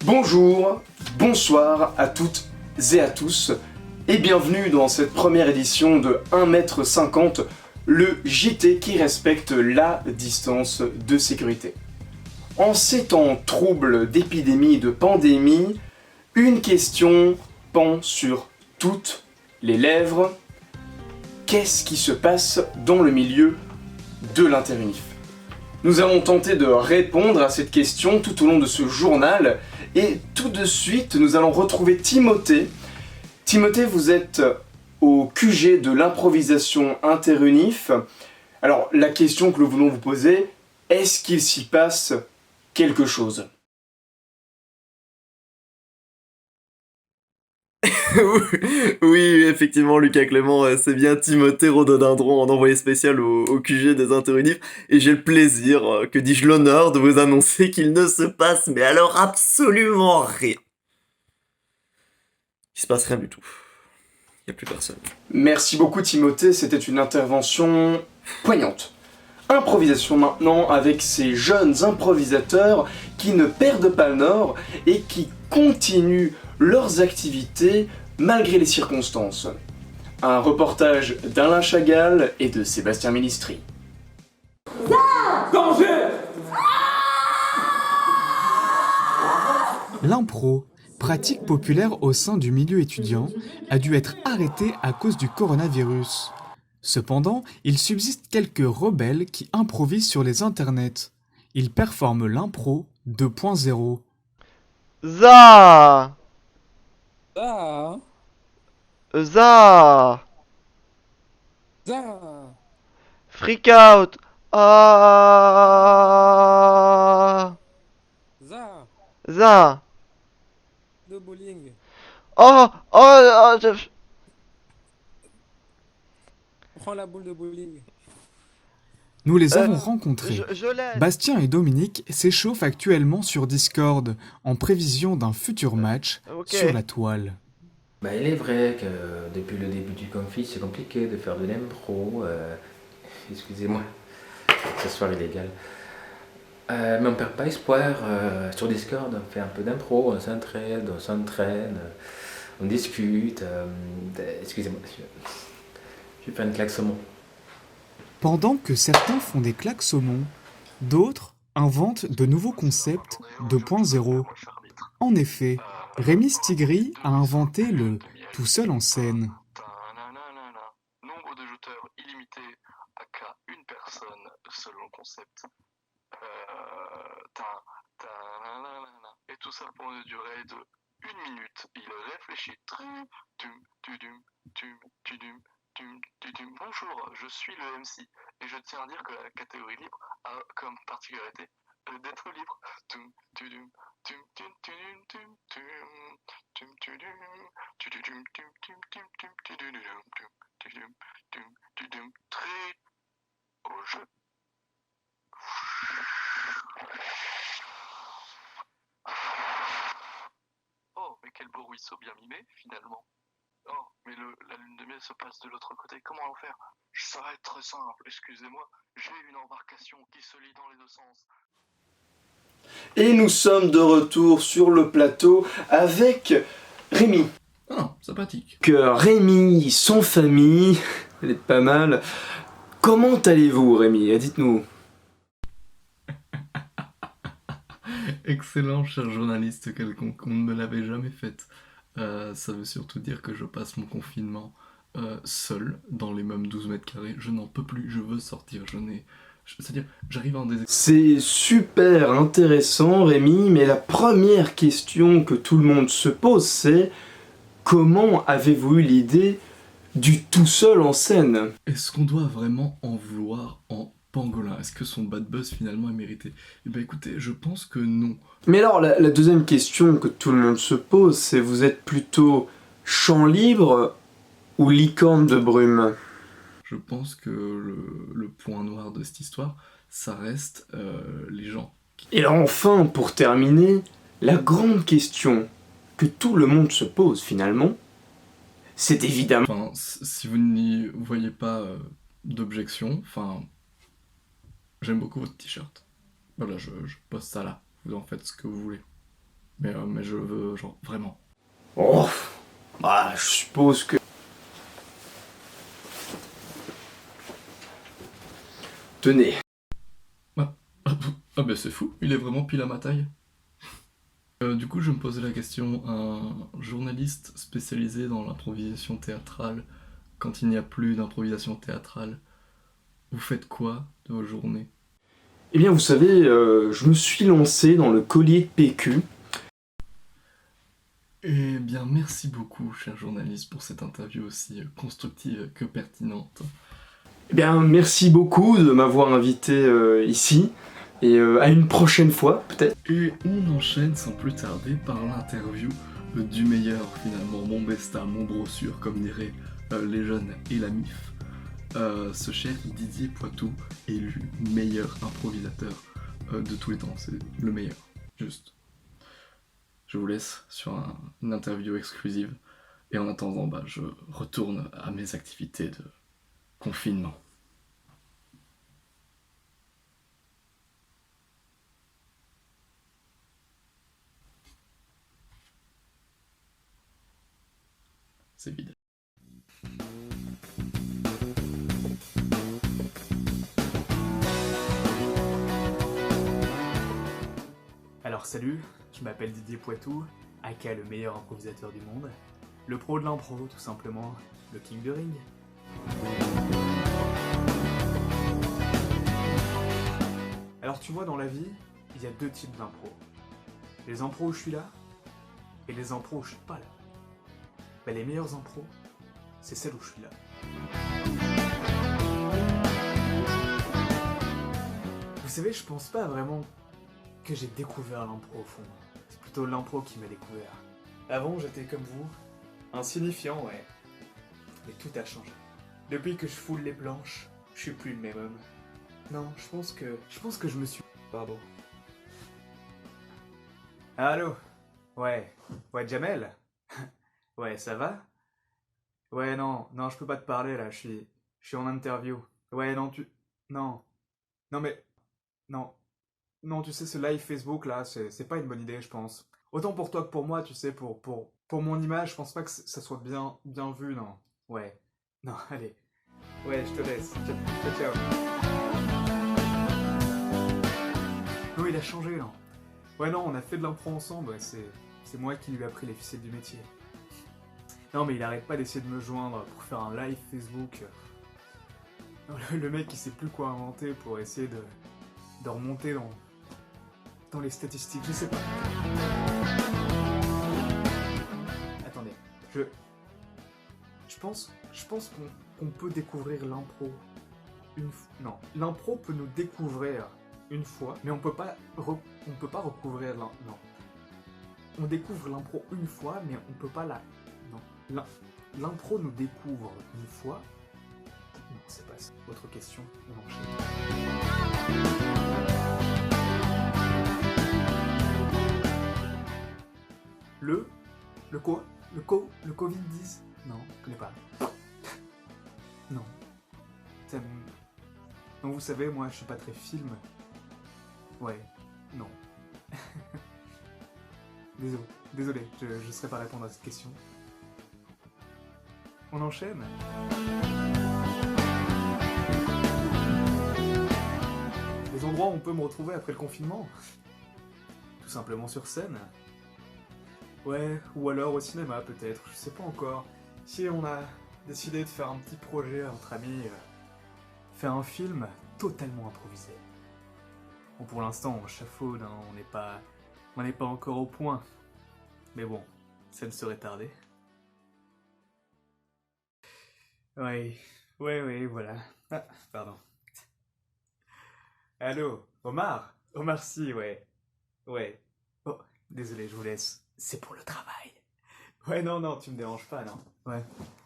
Bonjour, bonsoir à toutes et à tous, et bienvenue dans cette première édition de 1m50, le JT qui respecte la distance de sécurité. En ces temps troubles d'épidémie et de pandémie, une question pend sur toutes les lèvres. Qu'est-ce qui se passe dans le milieu de l'interonif ? Nous allons tenter de répondre à cette question tout au long de ce journal et tout de suite nous allons retrouver Timothée. Timothée, vous êtes au QG de l'improvisation interunif. Alors la question que nous voulons vous poser, est-ce qu'il s'y passe quelque chose ? Oui, effectivement, Lucas Clément, c'est bien Timothée Rhododendron en envoyé spécial au QG des Interunifs, et j'ai le plaisir, que dis-je l'honneur, de vous annoncer qu'il ne se passe, mais alors absolument rien. Il se passe rien du tout. Il n'y a plus personne. Merci beaucoup Timothée, c'était une intervention poignante. Improvisation maintenant avec ces jeunes improvisateurs qui ne perdent pas le nord et qui continuent leurs activités malgré les circonstances. Un reportage d'Alain Chagall et de Sébastien Ministry. Danger! L'impro, pratique populaire au sein du milieu étudiant, a dû être arrêtée à cause du coronavirus. Cependant, il subsiste quelques rebelles qui improvisent sur les internets. Ils performent l'impro 2.0. Za Za! Za Za! Freak out Ah Za! Za De bowling. je... Prends la boule de bowling. Nous les avons rencontrés. je l'ai. Bastien et Dominique s'échauffent actuellement sur Discord en prévision d'un futur match Ok. sur la toile. Bah, il est vrai que depuis le début du conflit, c'est compliqué de faire de l'impro. Excusez-moi, ce soir illégal. Mais on perd pas espoir. Sur Discord, on fait un peu d'impro, on s'entraîne, on discute. Excusez-moi, je fais une claque saumon. Pendant que certains font des claques saumon, d'autres inventent de nouveaux concepts 2.0. En effet, Rémi Stigri a inventé le « tout seul en scène ». Nombre de joueurs illimité aka une personne selon le concept. Et tout ça pour une durée de 1 minute. Il réfléchit. Bonjour, je suis le MC et je tiens à dire que la catégorie libre a comme particularité d'être libre. Très au jeu. Oh, mais quel beau ruisseau bien mimé, finalement. Oh, mais la lune de miel se passe de l'autre côté. Comment en faire? Ça va être très simple, excusez-moi. J'ai une embarcation qui se lie dans les deux sens. Et nous sommes de retour sur le plateau avec Rémi. Ah, sympathique. Que Rémi, sans famille, elle est pas mal. Comment allez-vous Rémi ? Dites-nous. Excellent, cher journaliste quelconque, on ne me l'avait jamais faite. Ça veut surtout dire que je passe mon confinement seul, dans les mêmes 12 mètres carrés. Je n'en peux plus, je veux sortir, c'est-à-dire, j'arrive en désespoir. C'est super intéressant Rémi, mais la première question que tout le monde se pose c'est comment avez-vous eu l'idée du tout seul en scène ? Est-ce qu'on doit vraiment en vouloir en pangolin ? Est-ce que son bad buzz finalement est mérité ? Eh ben écoutez, je pense que non. Mais alors la deuxième question que tout le monde se pose c'est vous êtes plutôt champ libre ou licorne de brume ? Je pense que le point noir de cette histoire, ça reste les gens. Et alors enfin, pour terminer, la grande question que tout le monde se pose finalement, c'est évidemment... Enfin, si vous n'y voyez pas d'objection, enfin, j'aime beaucoup votre t-shirt. Voilà, je poste ça là. Vous en faites ce que vous voulez. Mais je veux, genre, vraiment. Oh, bah, je suppose que... Tenez. Ah ben c'est fou, il est vraiment pile à ma taille. Du coup, je me posais la question, un journaliste spécialisé dans l'improvisation théâtrale, quand il n'y a plus d'improvisation théâtrale, vous faites quoi de vos journées? Eh bien, vous savez, je me suis lancé dans le collier de PQ. Eh bien, merci beaucoup, cher journaliste, pour cette interview aussi constructive que pertinente. Eh bien, merci beaucoup de m'avoir invité ici, et à une prochaine fois, peut-être. Et on enchaîne sans plus tarder par l'interview du meilleur, finalement, mon besta, mon brossure, comme diraient les jeunes et la MIF. Ce cher Didier Poitou, élu meilleur improvisateur de tous les temps, c'est le meilleur, juste. Je vous laisse sur une interview exclusive, et en attendant, bah, je retourne à mes activités de confinement. C'est vide. Alors salut, je m'appelle Didier Poitou, aka le meilleur improvisateur du monde, le pro de l'impro tout simplement, le king de ring. Alors tu vois, dans la vie, il y a deux types d'impro. Les impros où je suis là, et les impros où je suis pas là. Bah, les meilleures impros, c'est celles où je suis là. Vous savez, je pense pas vraiment que j'ai découvert l'impro au fond. C'est plutôt l'impro qui m'a découvert. Avant, j'étais comme vous, insignifiant, ouais. Mais tout a changé. Depuis que je foule les planches, je suis plus le même homme. Non, je pense que je me suis... Pardon. Allô? Ouais. Ouais, Jamel? Ouais, ça va? Ouais, non, je peux pas te parler là, je suis en interview. Ouais, non, Non. Non mais... Non. Non, tu sais, ce live Facebook là, c'est pas une bonne idée, je pense. Autant pour toi que pour moi, tu sais, pour mon image, je pense pas que ça soit bien vu, non. Ouais. Non, allez. Ouais, je te laisse. Ciao. Non, il a changé, là. Ouais, non, on a fait de l'impro ensemble, ouais, c'est moi qui lui ai appris les ficelles du métier. Non, mais il arrête pas d'essayer de me joindre pour faire un live Facebook. Le mec, il sait plus quoi inventer pour essayer de remonter dans les statistiques, je sais pas. Attendez, je pense qu'on peut découvrir l'impro une fois. Non, l'impro peut nous découvrir une fois, mais on peut pas recouvrir non. On découvre l'impro une fois, mais on peut pas non. L'impro nous découvre une fois. Non, c'est pas ça. Autre question, on enchaîne. Le Covid-10? Non, je connais pas. Non. Donc vous savez, moi je suis pas très film. Ouais, non. Désolé, je saurais pas répondre à cette question. On enchaîne? Les endroits où on peut me retrouver après le confinement? Tout simplement sur scène. Ouais, ou alors au cinéma peut-être, je sais pas encore. Si on a décidé de faire un petit projet entre amis, faire un film totalement improvisé. Bon, pour l'instant on chafaude, hein, on n'est pas encore au point. Mais bon, ça ne serait tardé. Ouais, voilà. Ah, pardon. Allô, Omar? Omar Sy, ouais. Ouais. Oh, désolé, je vous laisse. C'est pour le travail. Ouais, non, tu me déranges pas, non. Ouais.